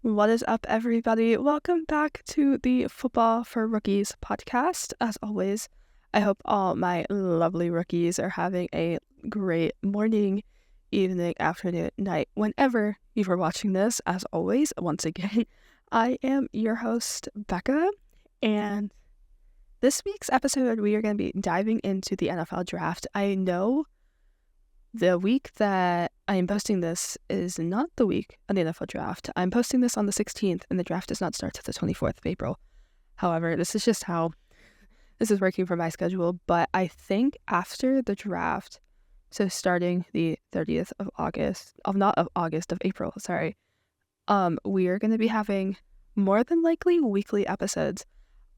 What is up, everybody? Welcome back to the Football for Rookies podcast. As always, I hope all my lovely rookies are having a great morning, evening, afternoon, night, whenever you are watching this. As always, once again, I am your host, Becca, and this week's episode, we are going to be diving into the NFL draft. I know the week that I am posting this is not the week of the NFL draft. I'm posting this on the 16th, and the draft does not start till the 24th of April. However, this is just how this is working for my schedule. But I think after the draft, so starting the 30th of April, we are going to be having more than likely weekly episodes.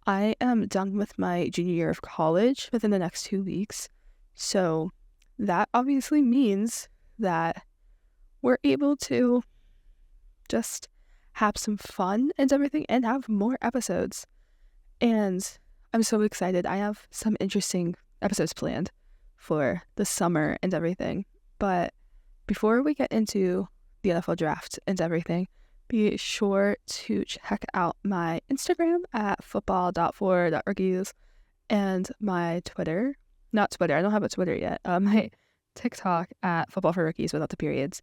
I am done with my junior year of college within the next 2 weeks, so that obviously means that we're able to just have some fun and everything and have more episodes. And I'm so excited. I have some interesting episodes planned for the summer and everything. But before we get into the NFL draft and everything, be sure to check out my Instagram at football.for.rookies and my Twitter. Not Twitter, I don't have a Twitter yet. My TikTok at Football for Rookies without the periods.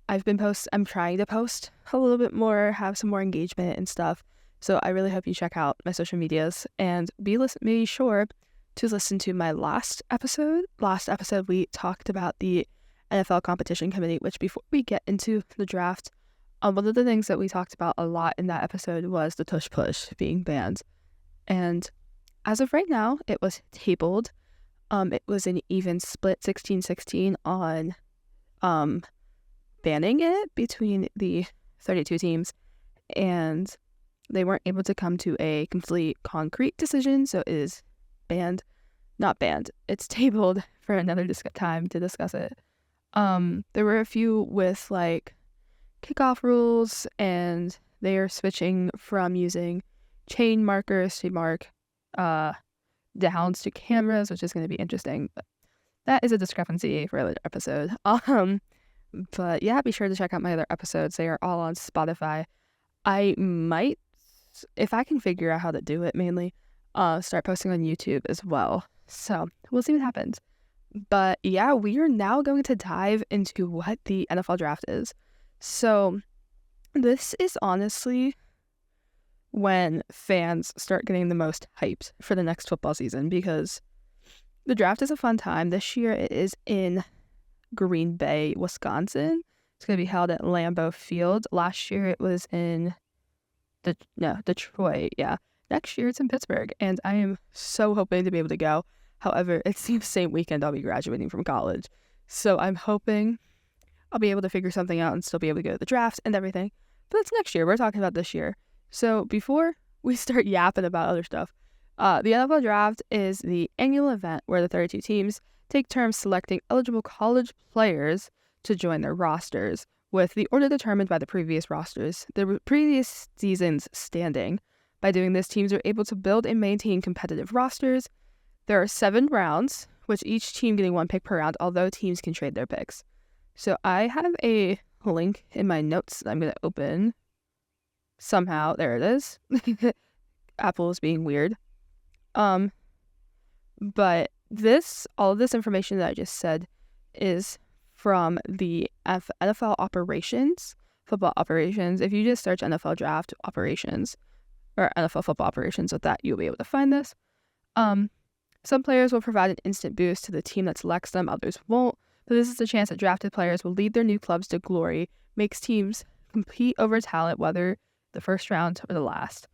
I'm trying to post a little bit more, have some more engagement and stuff. So I really hope you check out my social medias and be sure to listen to my last episode. Last episode, we talked about the NFL competition committee, which before we get into the draft, one of the things that we talked about a lot in that episode was the tush push being banned. And as of right now, it was tabled. It was an even split 16-16 on banning it between the 32 teams, and they weren't able to come to a complete concrete decision, so it is not banned. It's tabled for another time to discuss it. There were a few with like kickoff rules, and they are switching from using chain markers to mark downs to cameras, which is going to be interesting, but that is a discrepancy for another episode. But yeah, be sure to check out my other episodes. They are all on Spotify. I might, if I can figure out how to do it mainly, start posting on YouTube as well. So we'll see what happens. But yeah, we are now going to dive into what the NFL draft is. So this is honestly when fans start getting the most hyped for the next football season, because the draft is a fun time. This year it is in Green Bay, Wisconsin. It's going to be held at Lambeau Field. Last year it was in Detroit. Yeah. Next year it's in Pittsburgh, and I am so hoping to be able to go. However, it's the same weekend I'll be graduating from college. So I'm hoping I'll be able to figure something out and still be able to go to the draft and everything. But that's next year. We're talking about this year. So before we start yapping about other stuff, the NFL Draft is the annual event where the 32 teams take turns selecting eligible college players to join their rosters, with the order determined by the previous season's standing. By doing this, teams are able to build and maintain competitive rosters. There are 7 rounds, with each team getting 1 pick per round, although teams can trade their picks. So I have a link in my notes that I'm going to open. Somehow, there it is. Apple is being weird. But all of this information that I just said is from the NFL operations, football operations. If you just search NFL draft operations or NFL football operations with that, you'll be able to find this. Some players will provide an instant boost to the team that selects them, others won't. But this is the chance that drafted players will lead their new clubs to glory, makes teams compete over talent, whether the first round or the last.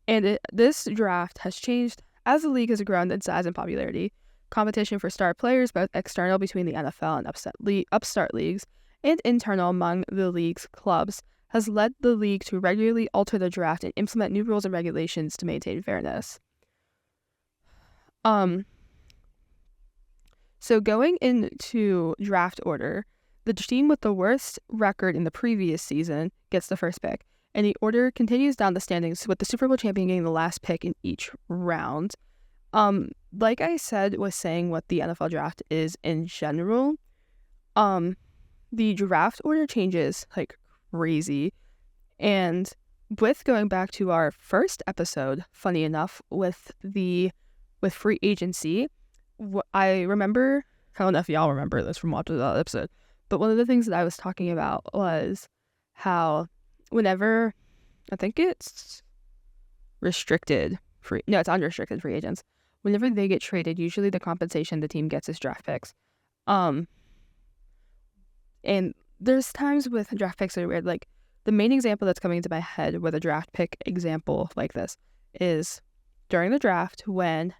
And this draft has changed as the league has grown in size and popularity. Competition for star players, both external between the NFL and upstart leagues, and internal among the league's clubs, has led the league to regularly alter the draft and implement new rules and regulations to maintain fairness. So going into draft order, the team with the worst record in the previous season gets the first pick, and the order continues down the standings, with the Super Bowl champion getting the last pick in each round. Like I said, was saying what the NFL draft is in general, the draft order changes like crazy, and with going back to our first episode, funny enough, with free agency, I remember, I don't know if y'all remember this from watching that episode, but one of the things that I was talking about was how whenever, I think it's it's unrestricted free agents, whenever they get traded, usually the compensation the team gets is draft picks. And there's times with draft picks that are weird. Like, the main example that's coming into my head with a draft pick example like this is during the draft when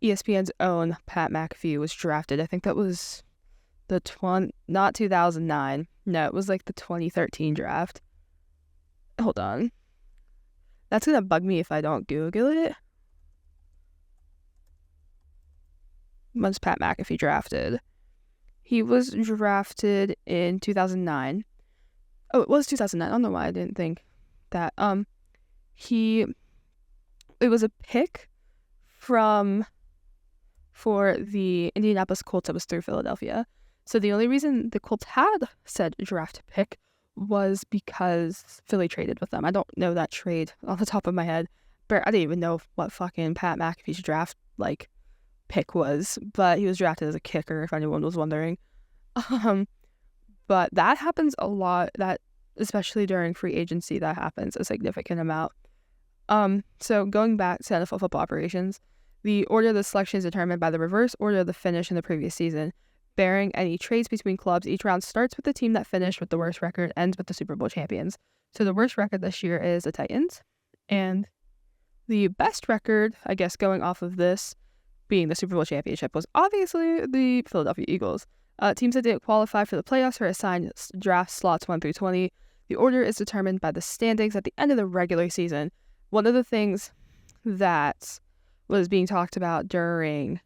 ESPN's own Pat McAfee was drafted. I think that was not 2009. No, it was like the 2013 draft. Hold on. That's going to bug me if I don't Google it. When's Pat McAfee drafted? He was drafted in 2009. Oh, it was 2009. I don't know why I didn't think that. It was a pick for the Indianapolis Colts that was through Philadelphia. So the only reason the Colts had said draft pick was because Philly traded with them. I don't know that trade off the top of my head, but I didn't even know what fucking Pat McAfee's draft pick was, but he was drafted as a kicker, if anyone was wondering. But that happens a lot, that especially during free agency, that happens a significant amount. So going back to NFL football operations, the order of the selection is determined by the reverse order of the finish in the previous season. Bearing any trades between clubs, each round starts with the team that finished with the worst record, ends with the Super Bowl champions. So the worst record this year is the Titans, and the best record, I guess, going off of this being the Super Bowl championship, was obviously the Philadelphia Eagles. Teams that didn't qualify for the playoffs are assigned draft slots 1 through 20. The order is determined by the standings at the end of the regular season. One of the things that was being talked about during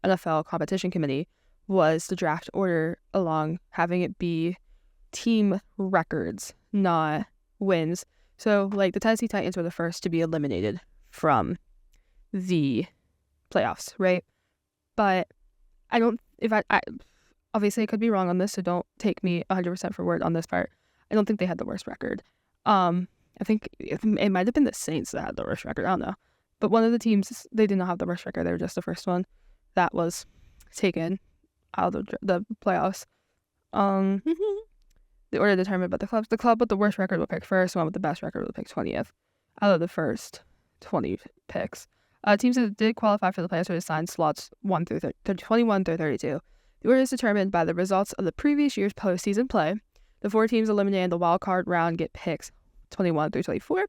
NFL competition committee was the draft order along having it be team records, not wins. So, like, the Tennessee Titans were the first to be eliminated from the playoffs, right? But I obviously I could be wrong on this, so don't take me 100% for word on this part. I don't think they had the worst record. I think it might have been the Saints that had the worst record. I don't know. But one of the teams, they did not have the worst record. They were just the first one that was taken out of the playoffs. The order determined by the clubs. The club with the worst record will pick first. The one with the best record will pick 20th out of the first 20 picks. Teams that did qualify for the playoffs were assigned slots 21 through 32. The order is determined by the results of the previous year's postseason play. The 4 teams eliminated in the wild card round get picks 21 through 24.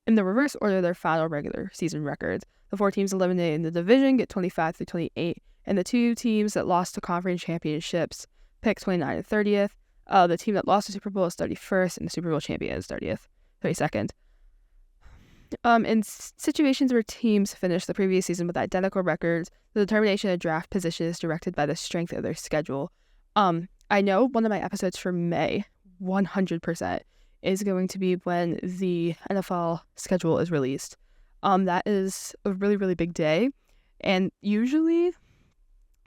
In the reverse order, their final regular season records. The 4 teams eliminated in the division get 25 through 28. And the 2 teams that lost to conference championships pick 29 and 30th. The team that lost the Super Bowl is 31st, and the Super Bowl champion is 32nd. In situations where teams finish the previous season with identical records, the determination of draft position is directed by the strength of their schedule. I know one of my episodes for May, 100%, is going to be when the NFL schedule is released. That is a really, really big day. And usually,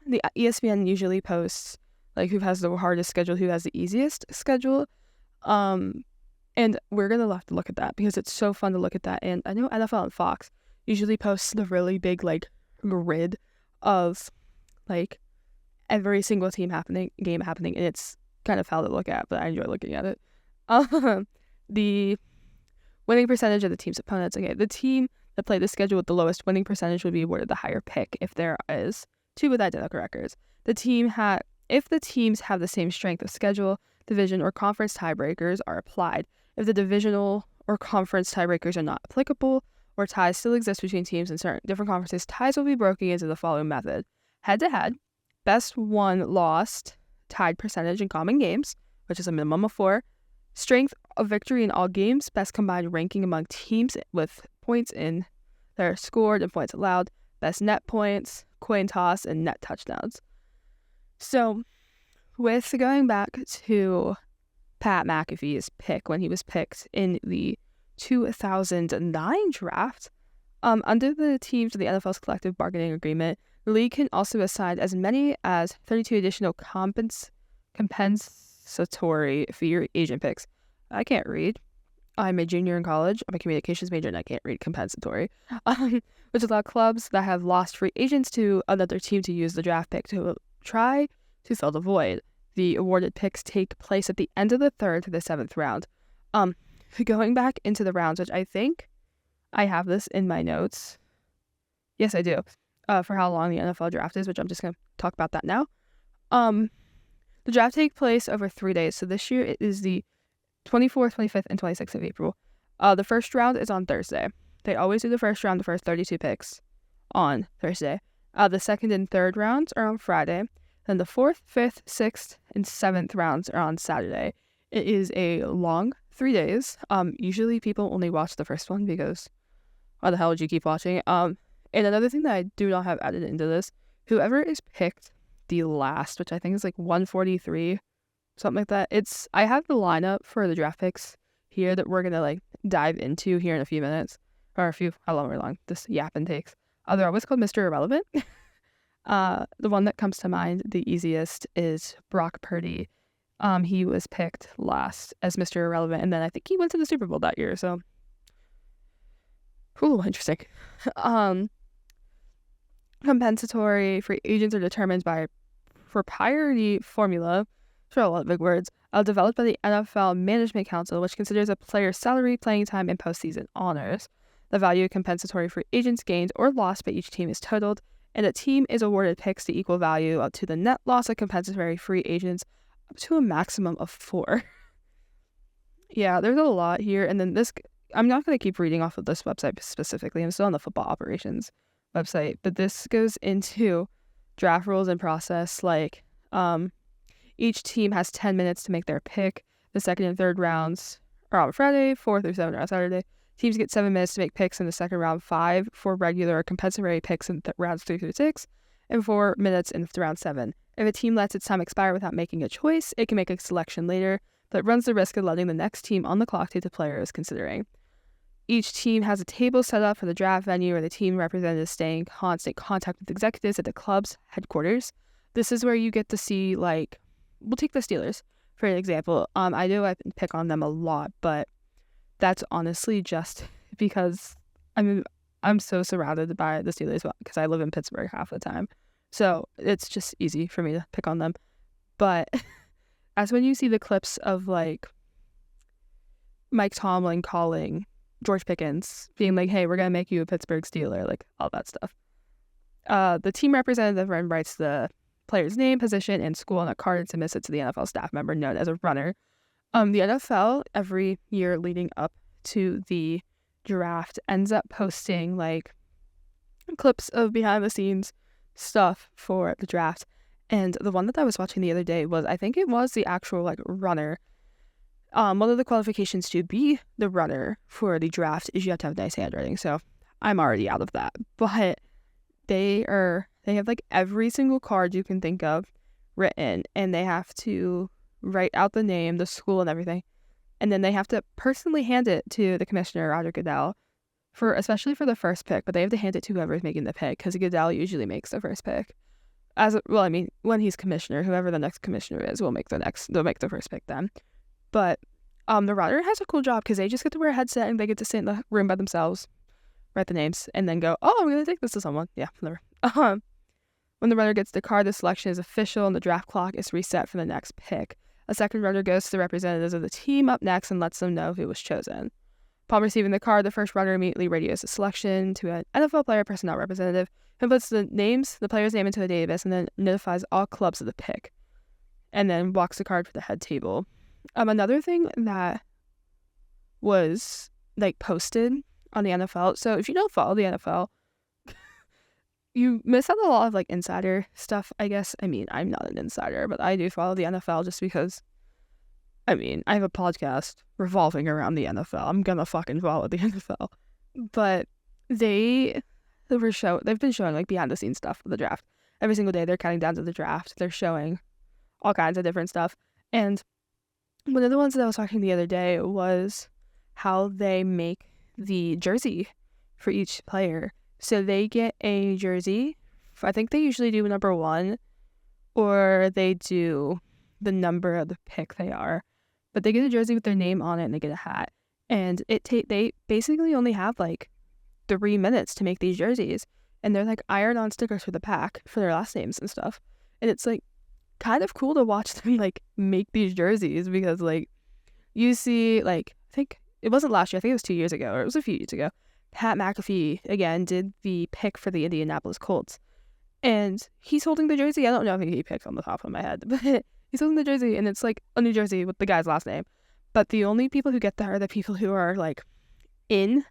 the ESPN usually posts, like, who has the hardest schedule, who has the easiest schedule. And we're going to have to look at that because it's so fun to look at that. And I know NFL and Fox usually posts the really big, like, grid of, like, every single game happening, and it's kind of foul to look at, but I enjoy looking at it. The winning percentage of the team's opponents. Okay, the team that played the schedule with the lowest winning percentage would be awarded the higher pick if there is 2 with identical records. If the teams have the same strength of schedule, division, or conference tiebreakers are applied. If the divisional or conference tiebreakers are not applicable, or ties still exist between teams in certain different conferences, ties will be broken into the following method. Head-to-head, best won, lost, tied percentage in common games, which is a minimum of 4. Strength of victory in all games, best combined ranking among teams with points in that are scored and points allowed, best net points, coin toss, and net touchdowns. So, with going back to Pat McAfee's pick when he was picked in the 2009 draft, under the teams of the NFL's collective bargaining agreement, the league can also assign as many as 32 additional compensatory free agent picks. I can't read. I'm a junior in college. I'm a communications major and I can't read compensatory, which allow clubs that have lost free agents to another team to use the draft pick to try to fill the void. The awarded picks take place at the end of the 3rd to the 7th round. Going back into the rounds, which I think I have this in my notes. Yes, I do. For how long the NFL draft is, which I'm just going to talk about that now. The draft takes place over 3 days. So this year it is the 24th, 25th, and 26th of April. The first round is on Thursday. They always do the first round, the first 32 picks on Thursday. The second and third rounds are on Friday. Then the 4th, 5th, 6th, and 7th rounds are on Saturday. It is a long 3 days. Usually people only watch the first one because why the hell would you keep watching? And another thing that I do not have added into this, whoever is picked the last, which I think is like 143, something like that. I have the lineup for the draft picks here that we're gonna like dive into here in a few minutes, or however long this yapping takes. They're always called Mr. Irrelevant. The one that comes to mind, the easiest, is Brock Purdy. He was picked last as Mr. Irrelevant, and then I think he went to the Super Bowl that year. So, interesting. Compensatory free agents are determined by proprietary formula, sure, a lot of big words, developed by the NFL Management Council, which considers a player's salary, playing time, and postseason honors. The value of compensatory free agents gained or lost by each team is totaled, and a team is awarded picks to equal value up to the net loss of compensatory free agents up to a maximum of 4. Yeah, there's a lot here, and then I'm not going to keep reading off of this website specifically. I'm still on the football operations website, but this goes into draft rules and process. Like, each team has 10 minutes to make their pick. The second and third rounds are on Friday, 4th through 7th are on Saturday. Teams get 7 minutes to make picks in the second round, 5 for regular or compensatory picks in rounds 3 through 6, and 4 minutes in round 7. If a team lets its time expire without making a choice, it can make a selection later, but runs the risk of letting the next team on the clock take the player is considering. Each team has a table set up for the draft venue where the team representatives stay in constant contact with executives at the club's headquarters. This is where you get to see, like, we'll take the Steelers for an example. I know I pick on them a lot, but that's honestly just because I'm so surrounded by the Steelers because I live in Pittsburgh half the time. So it's just easy for me to pick on them. But as when you see the clips of like Mike Tomlin calling George Pickens, being like, hey, we're going to make you a Pittsburgh Steeler, like all that stuff. The team representative then writes the player's name, position, and school on a card and submits it to the NFL staff member known as a runner. The NFL, every year leading up to the draft, ends up posting like clips of behind the scenes stuff for the draft. And the one that I was watching the other day was, I think it was the actual like runner. One of the qualifications to be the runner for the draft is you have to have nice handwriting. So I'm already out of that. But they have like every single card you can think of written, and they have to write out the name, the school, and everything. And then they have to personally hand it to the commissioner, Roger Goodell, especially for the first pick. But they have to hand it to whoever's making the pick, because Goodell usually makes the first pick. When he's commissioner, whoever the next commissioner is they'll make the first pick then. But the runner has a cool job because they just get to wear a headset and they get to sit in the room by themselves, write the names, and then go, oh, I'm going to take this to someone. Yeah, whatever. When the runner gets the card, the selection is official and the draft clock is reset for the next pick. A second runner goes to the representatives of the team up next and lets them know who was chosen. Upon receiving the card, the first runner immediately radios the selection to an NFL player personnel representative who puts the player's name into a database and then notifies all clubs of the pick, and then walks the card to the head table. Another thing that was like posted on the NFL. So if you don't follow the NFL, you miss out on a lot of like insider stuff, I guess. I mean, I'm not an insider, but I do follow the NFL just because, I have a podcast revolving around the NFL. I'm gonna fucking follow the NFL. But they've been showing like behind the scenes stuff for the draft. Every single day they're counting down to the draft. They're showing all kinds of different stuff. And one of the ones that I was watching the other day was how they make the jersey for each player. So they get a jersey. I think they usually do number 1, or they do the number of the pick they are. But they get a jersey with their name on it, and they get a hat. And they basically only have like 3 minutes to make these jerseys, and they're like iron-on stickers for the pack for their last names and stuff. And it's like kind of cool to watch them like make these jerseys, because like you see, like, I think it wasn't last year, I think it was 2 years ago, or it was a few years ago, Pat McAfee again did the pick for the Indianapolis Colts, and he's holding the jersey. I don't know if he picked on the top of my head, but he's holding the jersey, and it's like a new jersey with the guy's last name. But the only people who get that are the people who are like in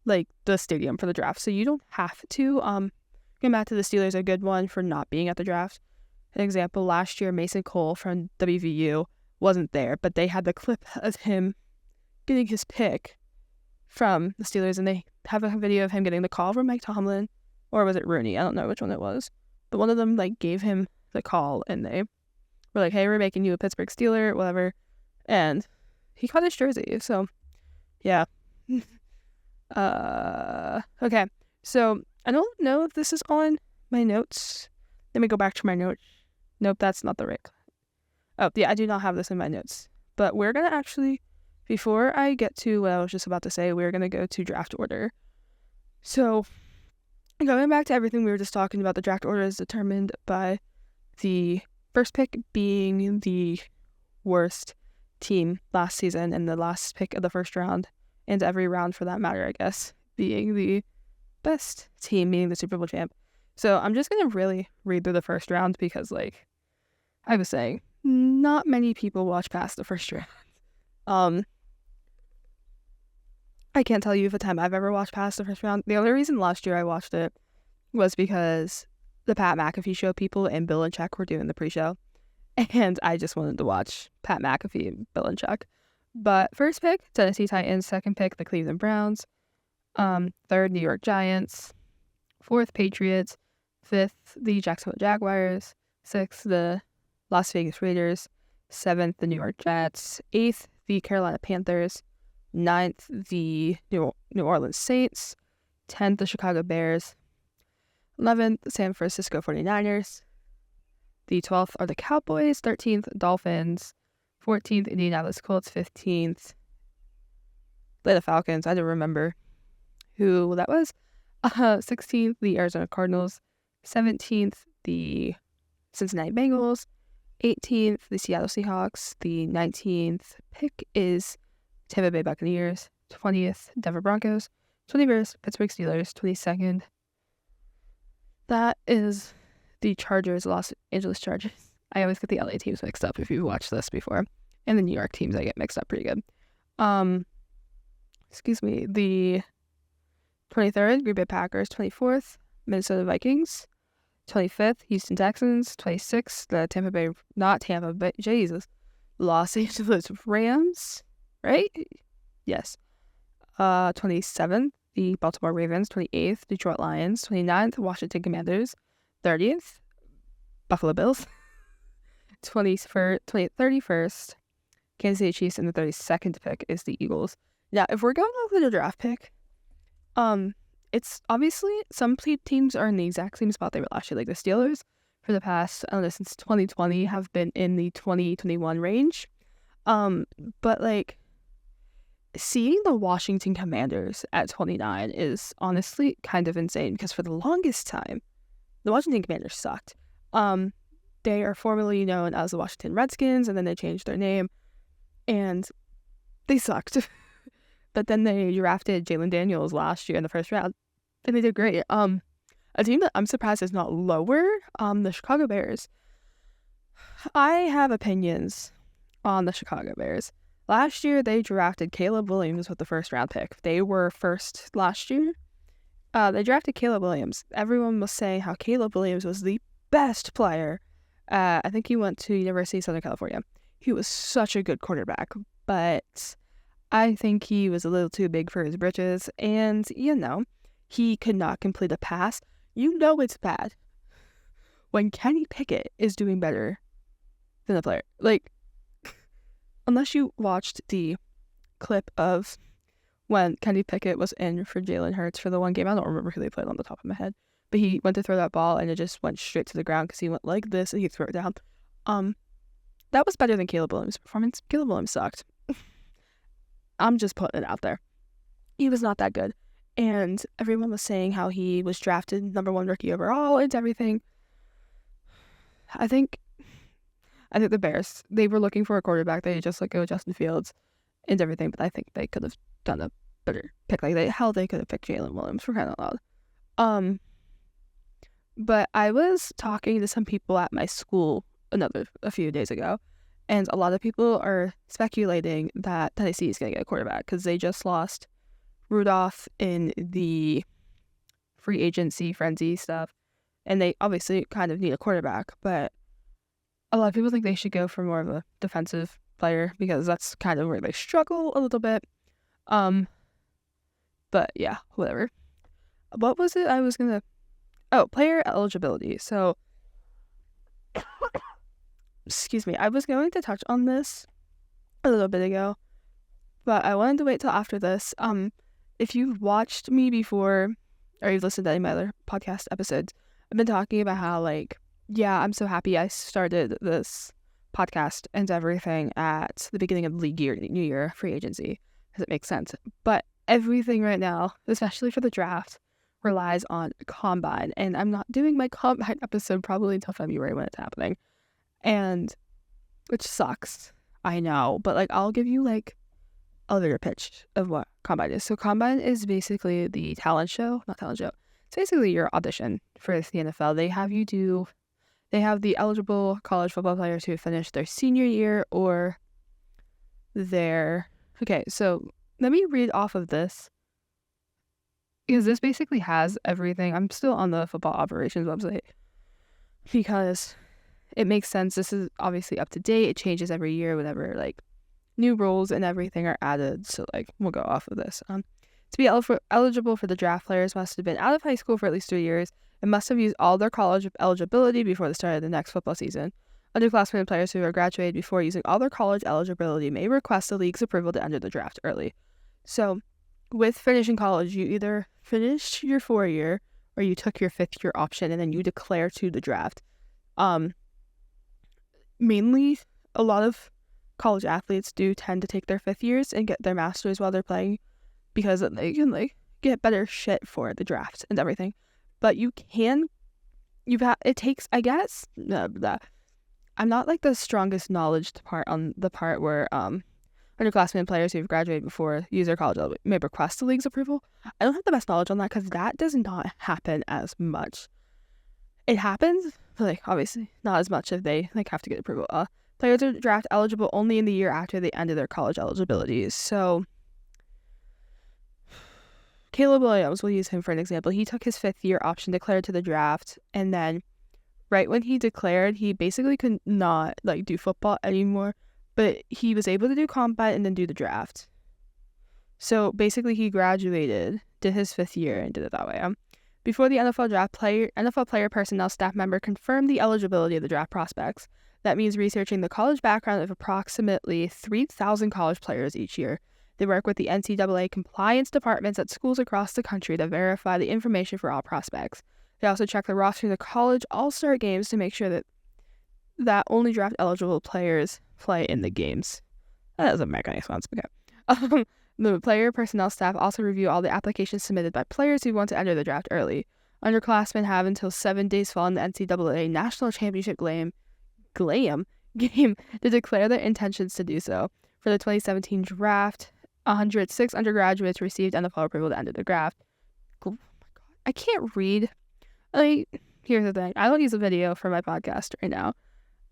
like the stadium for the draft. So you don't have to. Going back to the Steelers, a good one for not being at the draft. An example, last year Mason Cole from WVU wasn't there, but they had the clip of him getting his pick from the Steelers, and they have a video of him getting the call from Mike Tomlin, or was it Rooney? I don't know which one it was, but one of them like gave him the call, and they were like, "Hey, we're making you a Pittsburgh Steeler, whatever," and he caught his jersey. So, yeah. Okay. So I don't know if this is on my notes. Let me go back to my notes. Nope, that's not the right. Oh, yeah, I do not have this in my notes. But we're going to actually, before I get to what I was just about to say, we're going to go to draft order. So, going back to everything we were just talking about, the draft order is determined by the first pick being the worst team last season, and the last pick of the first round, and every round for that matter, I guess, being the best team, meaning the Super Bowl champ. So I'm just going to really read through the first round, because, like I was saying, not many people watch past the first round. I can't tell you if a time I've ever watched past the first round. The only reason last year I watched it was because the Pat McAfee show people and Bill and Chuck were doing the pre-show, and I just wanted to watch Pat McAfee and Bill and Chuck. But first pick, Tennessee Titans. Second pick, the Cleveland Browns. Third, New York Giants. Fourth, Patriots. Fifth, the Jacksonville Jaguars. Sixth, the Las Vegas Raiders. Seventh, the New York Jets. Eighth, the Carolina Panthers. Ninth, the New Orleans Saints. 10th, the Chicago Bears. 11th, the San Francisco 49ers. The 12th are the Cowboys. 13th, Dolphins. 14th, Indianapolis Colts. 15th, Atlanta Falcons. I don't remember who that was. 16th, the Arizona Cardinals. 17th, the Cincinnati Bengals. 18th, the Seattle Seahawks. The 19th pick is Tampa Bay Buccaneers. 20th, Denver Broncos. 21st, Pittsburgh Steelers. 22nd, that is the Chargers, Los Angeles Chargers. I always get the LA teams mixed up if you've watched this before. And the New York teams I get mixed up pretty good. The 23rd, Green Bay Packers. 24th, Minnesota Vikings. 25th, Houston Texans. 26th, Los Angeles Rams, right? Yes. 27th, the Baltimore Ravens. 28th, Detroit Lions. 29th, Washington Commanders. 30th, Buffalo Bills. 31st, Kansas City Chiefs, and the 32nd pick is the Eagles. Now, if we're going over the draft pick, it's obviously some teams are in the exact same spot they were last year. Like the Steelers, for the past, I don't know, since 2020, have been in the 2021 range. But like seeing the Washington Commanders at 29 is honestly kind of insane, because for the longest time, the Washington Commanders sucked. They are formerly known as the Washington Redskins, and then they changed their name, and they sucked. But then they drafted Jalen Daniels last year in the first round, and they did great. A team that I'm surprised is not lower, the Chicago Bears. I have opinions on the Chicago Bears. Last year, they drafted Caleb Williams with the first round pick. They were first last year. They drafted Caleb Williams. Everyone was saying how Caleb Williams was the best player. I think he went to University of Southern California. He was such a good quarterback, but I think he was a little too big for his britches, and, he could not complete a pass. You know it's bad when Kenny Pickett is doing better than the player. Like, unless you watched the clip of when Kenny Pickett was in for Jalen Hurts for the one game. I don't remember who they played on the top of my head, but he went to throw that ball and it just went straight to the ground because he went like this and he threw it down. That was better than Caleb Williams' performance. Caleb Williams sucked. I'm just putting it out there. He was not that good. And everyone was saying how he was drafted number 1 rookie overall and everything. I think the Bears, they were looking for a quarterback. They just go Justin Fields and everything, but I think they could have done a better pick. They could have picked Jalen Williams, for crying out loud. But I was talking to some people at my school a few days ago, and a lot of people are speculating that Tennessee is going to get a quarterback because they just lost Rudolph in the free agency frenzy stuff, and they obviously kind of need a quarterback, but a lot of people think they should go for more of a defensive player because that's kind of where they struggle a little bit. But yeah, whatever. What was it I was gonna... Oh, player eligibility. So, excuse me, I was going to touch on this a little bit ago, but I wanted to wait till after this. If you've watched me before, or you've listened to any of my other podcast episodes, I've been talking about how, yeah, I'm so happy I started this podcast and everything at the beginning of the league year, new year, free agency, because it makes sense. But everything right now, especially for the draft, relies on combine, and I'm not doing my combine episode probably until February when it's happening, and which sucks, I know, but I'll give you a bigger pitch of what combine is. So combine is basically the it's basically your audition for the NFL. They have the eligible college football players who finish their senior year or okay, so let me read off of this, because this basically has everything. I'm still on the football operations website because it makes sense. This is obviously up to date. It changes every year whenever new rules and everything are added. So we'll go off of this. To be eligible for the draft, players must have been out of high school for at least 3 years and must have used all their college eligibility before the start of the next football season. Underclassmen players who are graduated before using all their college eligibility may request the league's approval to enter the draft early. So with finishing college, you either finished your 4-year or you took your 5th-year option and then you declare to the draft. Mainly, a lot of college athletes do tend to take their 5th years and get their masters while they're playing because they can get better shit for the draft and everything. But it takes, I guess, I'm not the strongest knowledge part on the part where underclassmen players who've graduated before use their college may request the league's approval. I don't have the best knowledge on that because that does not happen as much. It happens, but obviously not as much if they have to get approval. Players are draft eligible only in the year after the end of their college eligibility. So Caleb Williams, we'll use him for an example. He took his 5th-year option, declared to the draft, and then right when he declared, he basically could not do football anymore, but he was able to do combine and then do the draft. So basically he graduated, did his 5th year, and did it that way. Before the NFL draft, NFL player, personnel, staff member confirmed the eligibility of the draft prospects. That means researching the college background of approximately 3,000 college players each year. They work with the NCAA compliance departments at schools across the country to verify the information for all prospects. They also check the roster of the college all-star games to make sure that only draft-eligible players play in the games. That doesn't make any sense. Okay. The player personnel staff also review all the applications submitted by players who want to enter the draft early. Underclassmen have until 7 days following the NCAA National Championship game to declare their intentions to do so. For the 2017 draft, 106 undergraduates received NFL approval to enter the draft. Oh my God, I can't read. Here's the thing. I don't use a video for my podcast right now.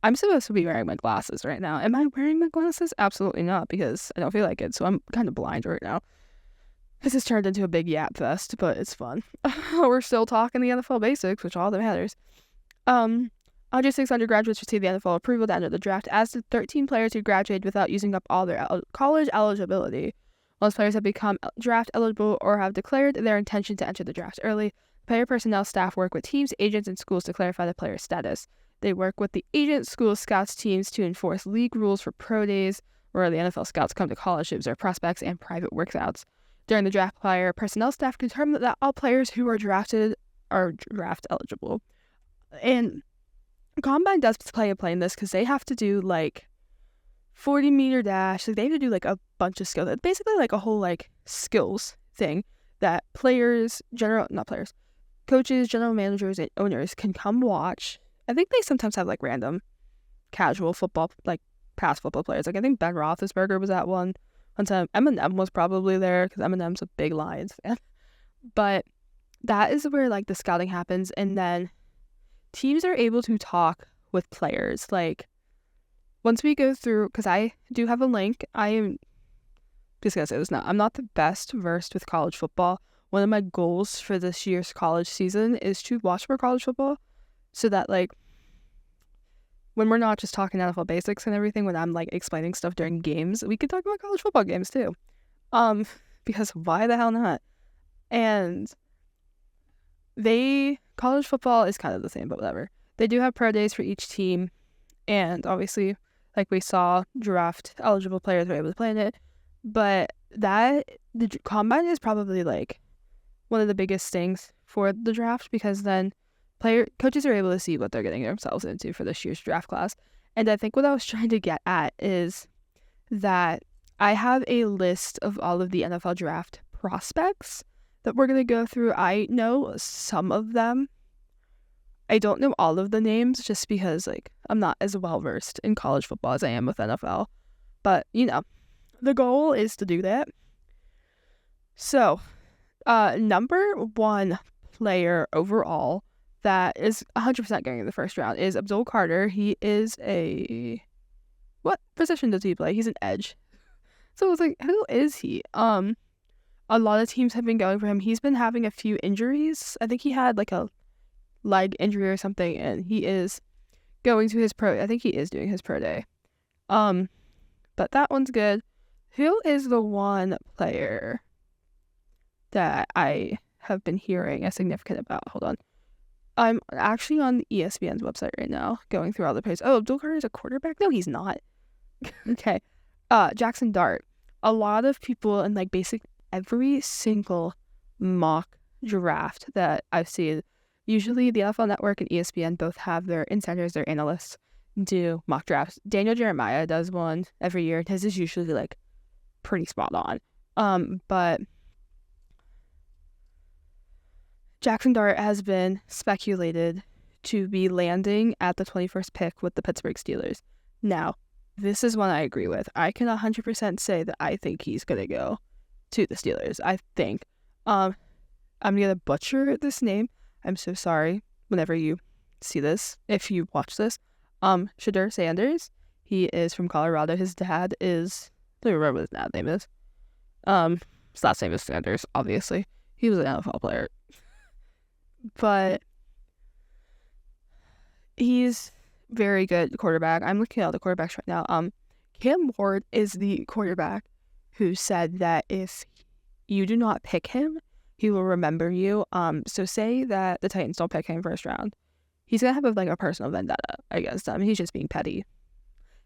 I'm supposed to be wearing my glasses right now. Am I wearing my glasses? Absolutely not, because I don't feel like it, so I'm kind of blind right now. This has turned into a big yap fest, but it's fun. We're still talking the NFL basics, which all that matters. 106 undergraduates received the NFL approval to enter the draft, as did 13 players who graduated without using up all their college eligibility. Most players have become draft eligible or have declared their intention to enter the draft early. Player personnel staff work with teams, agents, and schools to clarify the player's status. They work with the agents, schools, scouts, teams to enforce league rules for pro days, where the NFL scouts come to college to observe prospects, and private workouts. During the draft, player personnel staff determine that all players who are drafted are draft eligible. And Combine does play in this because they have to do 40-meter dash. Like, they have to do like a bunch of skills. It's basically like a whole like skills thing that coaches, general managers, and owners can come watch. I think they sometimes have like random casual football, like past football players. Like, I think Ben Roethlisberger was at one time. Eminem was probably there because Eminem's a big Lions fan. But that is where like the scouting happens, and then teams are able to talk with players. Like, once we go through, because I do have a link, I am just gonna say this now. I'm not the best versed with college football. One of my goals for this year's college season is to watch more college football, so that like when we're not just talking NFL basics and everything, when I'm like explaining stuff during games, we could talk about college football games too. Because why the hell not? And college football is kind of the same, but whatever. They do have pro days for each team, and obviously, like we saw, draft eligible players were able to play in it. But the combine is probably like one of the biggest things for the draft, because then coaches are able to see what they're getting themselves into for this year's draft class. And I think what I was trying to get at is that I have a list of all of the NFL draft prospects that we're going to go through. I know some of them. I don't know all of the names, just because like I'm not as well versed in college football as I am with NFL. But, the goal is to do that. So, number one player overall that is 100% getting in the first round is Abdul Carter. He is what position does he play? He's an edge. So it's like, who is he? A lot of teams have been going for him. He's been having a few injuries. I think he had like a leg injury or something, and he is going to I think he is doing his pro day. But that one's good. Who is the one player that I have been hearing a significant about? Hold on. I'm actually on ESPN's website right now, going through all the players. Oh, Abdul Carter is a quarterback? No, he's not. Okay. Jackson Dart. A lot of people in like basic every single mock draft that I've seen, usually the NFL Network and ESPN both have their insiders, their analysts, do mock drafts. Daniel Jeremiah does one every year. His is usually like pretty spot on. But Jackson Dart has been speculated to be landing at the 21st pick with the Pittsburgh Steelers. Now, this is one I agree with. I can 100% say that I think he's going to go to the Steelers. I think. I'm going to butcher this name. I'm so sorry whenever you see this, if you watch this. Shadur Sanders. He is from Colorado. His dad is... I don't remember what his dad's name is. His last name is Sanders, obviously. He was an NFL player. But he's very good quarterback. I'm looking at all the quarterbacks right now. Cam Ward is the quarterback who said that if you do not pick him, he will remember you. So say that the Titans don't pick him first round, he's gonna have a personal vendetta against them. He's just being petty,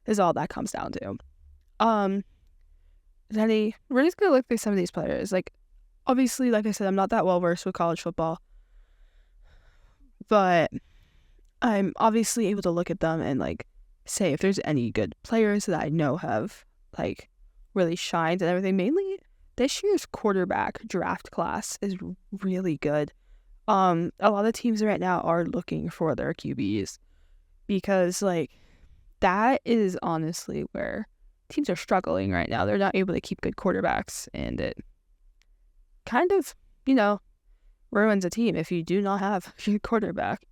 is all that comes down to. Then we're just gonna look through some of these players. Like, obviously, like I said, I'm not that well versed with college football, but I'm obviously able to look at them and like say if there's any good players that I know have like really shined and everything. Mainly this year's quarterback draft class is really good. A lot of teams right now are looking for their QBs, because like that is honestly where teams are struggling right now. They're not able to keep good quarterbacks, and it kind of, ruins a team if you do not have a good quarterback.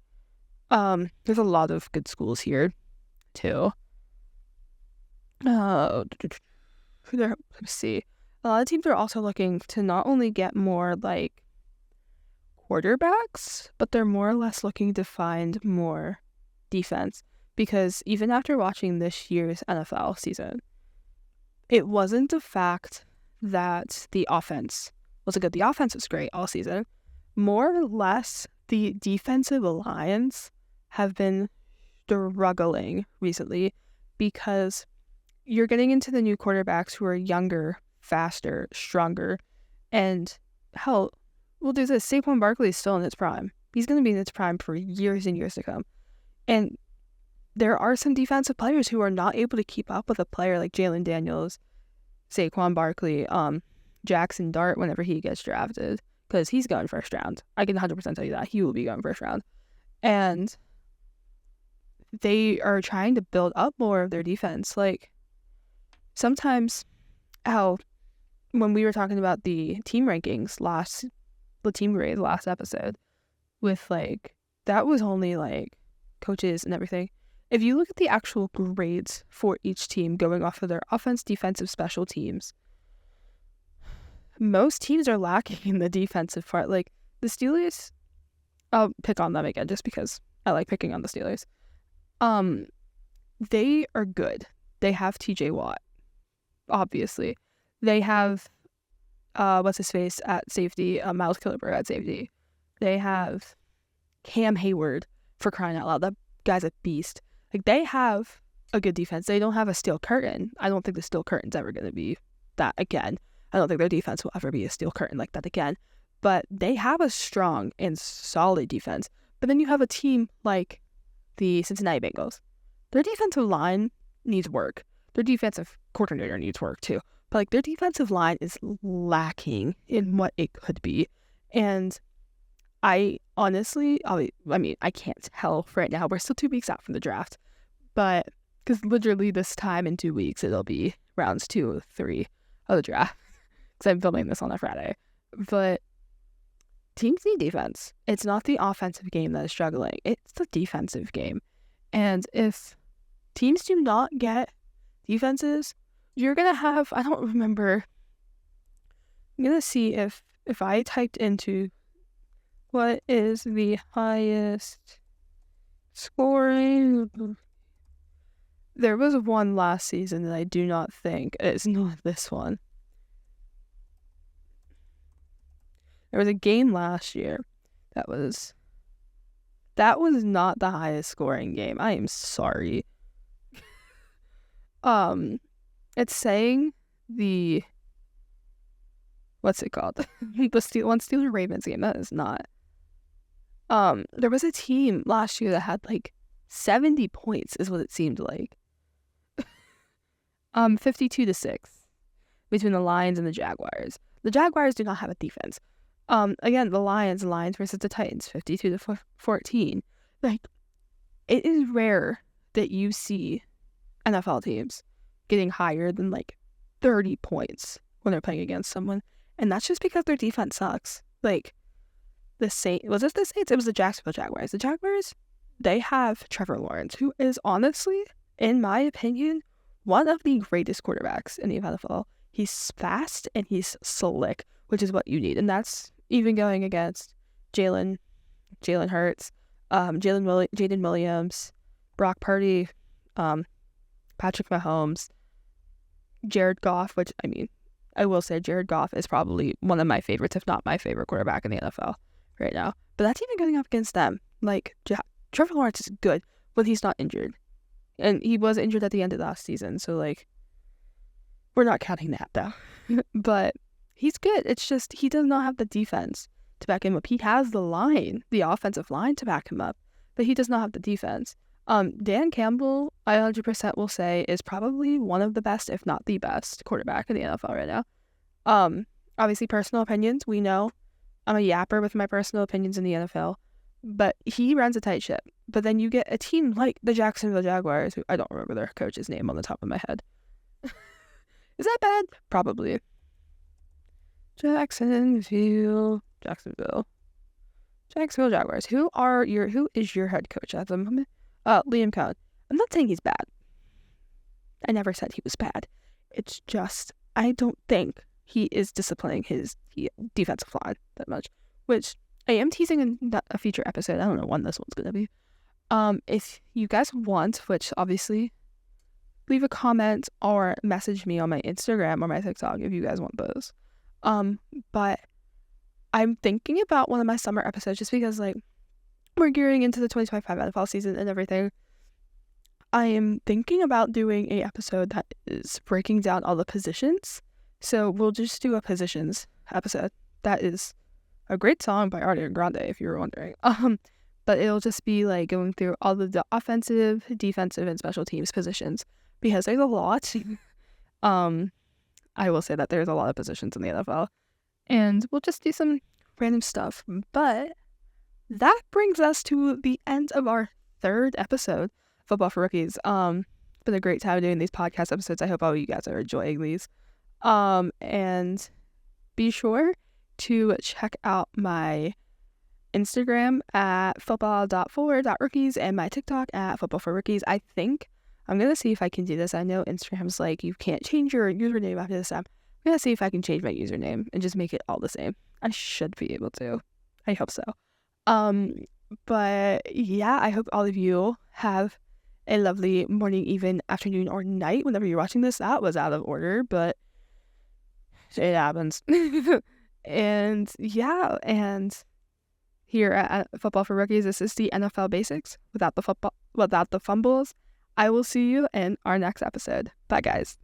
There's a lot of good schools here too. Let's see. A lot of teams are also looking to not only get more like quarterbacks, but they're more or less looking to find more defense, because even after watching this year's NFL season, it wasn't the fact that the offense wasn't good. The offense was great all season. More or less, the defensive lines have been struggling recently, because you're getting into the new quarterbacks who are younger, faster, stronger, and hell, we'll do this. Saquon Barkley is still in its prime. He's going to be in its prime for years and years to come. And there are some defensive players who are not able to keep up with a player like Jalen Daniels, Saquon Barkley, Jackson Dart whenever he gets drafted, because he's going first round. I can 100% tell you that. He will be going first round. And they are trying to build up more of their defense. Like, sometimes, when we were talking about the team rankings the team grades last episode, with, like, that was only, like, coaches and everything. If you look at the actual grades for each team going off of their offense, defensive, special teams, most teams are lacking in the defensive part. Like, the Steelers, I'll pick on them again just because I like picking on the Steelers. They are good. They have TJ Watt, obviously. They have, what's his face at safety, Miles Killebrew at safety. They have Cam Hayward, for crying out loud. That guy's a beast. Like, they have a good defense. They don't have a steel curtain. I don't think the steel curtain's ever going to be that again. I don't think their defense will ever be a steel curtain like that again. But they have a strong and solid defense. But then you have a team like the Cincinnati Bengals. Their defensive line needs work. Their defensive coordinator needs work too. But, like, their defensive line is lacking in what it could be. And I honestly, I can't tell right now. We're still 2 weeks out from the draft. But, because literally this time in 2 weeks, it'll be rounds 2, 3 of the draft. Because I'm filming this on a Friday. But teams need defense. It's not the offensive game that is struggling. It's the defensive game. And if teams do not get defenses, you're going to have, I don't remember. I'm going to see if I typed into what is the highest scoring. There was one last season that I do not think is not this one. There was a game last year that was not the highest scoring game. I am sorry. It's saying what's it called? the Steelers Ravens game. That is not. There was a team last year that had like 70 points is what it seemed like. 52-6 between the Lions and the Jaguars. The Jaguars do not have a defense. Again, the Lions versus the Titans, 52-14. Like, it is rare that you see NFL teams getting higher than like 30 points when they're playing against someone. And that's just because their defense sucks. Like, was it the Saints? It was the Jacksonville Jaguars. The Jaguars, they have Trevor Lawrence, who is honestly, in my opinion, one of the greatest quarterbacks in the NFL. He's fast and he's slick, which is what you need. And that's even going against Jalen Hurts, Jaden Williams, Brock Purdy, Patrick Mahomes, Jared Goff, which, I mean, I will say Jared Goff is probably one of my favorites, if not my favorite quarterback in the NFL right now. But that's even going up against them. Like, Trevor Lawrence is good when he's not injured. And he was injured at the end of last season, so, like, we're not counting that, though. But he's good. It's just he does not have the defense to back him up. He has the offensive line to back him up, but he does not have the defense. Dan Campbell, I 100% will say, is probably one of the best, if not the best, quarterback in the NFL right now. Obviously, personal opinions, we know. I'm a yapper with my personal opinions in the NFL, but he runs a tight ship. But then you get a team like the Jacksonville Jaguars, who I don't remember their coach's name on the top of my head. Is that bad? Probably. Jacksonville Jaguars. Who is your head coach at the moment? Liam Cohen. I'm not saying he's bad. I never said he was bad. It's just, I don't think he is disciplining his defensive line that much, which I am teasing in a future episode. I don't know when this one's going to be. If you guys want, which obviously, leave a comment or message me on my Instagram or my TikTok if you guys want those. But I'm thinking about one of my summer episodes just because, like, we're gearing into the 2025 NFL season and everything. I am thinking about doing a episode that is breaking down all the positions. So we'll just do a positions episode. That is a great song by Ariana Grande, if you were wondering. but it'll just be like going through all of the offensive, defensive, and special teams positions because there's a lot. I will say that there's a lot of positions in the NFL, and we'll just do some random stuff. But that brings us to the end of our third episode, Football for Rookies. It's been a great time doing these podcast episodes. I hope all you guys are enjoying these. And be sure to check out my Instagram at football.for.rookies and my TikTok at football4rookies. I think I'm going to see if I can do this. I know Instagram's like, you can't change your username after this time. I'm going to see if I can change my username and just make it all the same. I should be able to. I hope so. But yeah, I hope all of you have a lovely morning, even afternoon, or night whenever you're watching this. That was out of order, but it happens. And yeah, and here at Football for Rookies, this is the NFL basics without the fumbles. I will see you in our next episode. Bye, guys.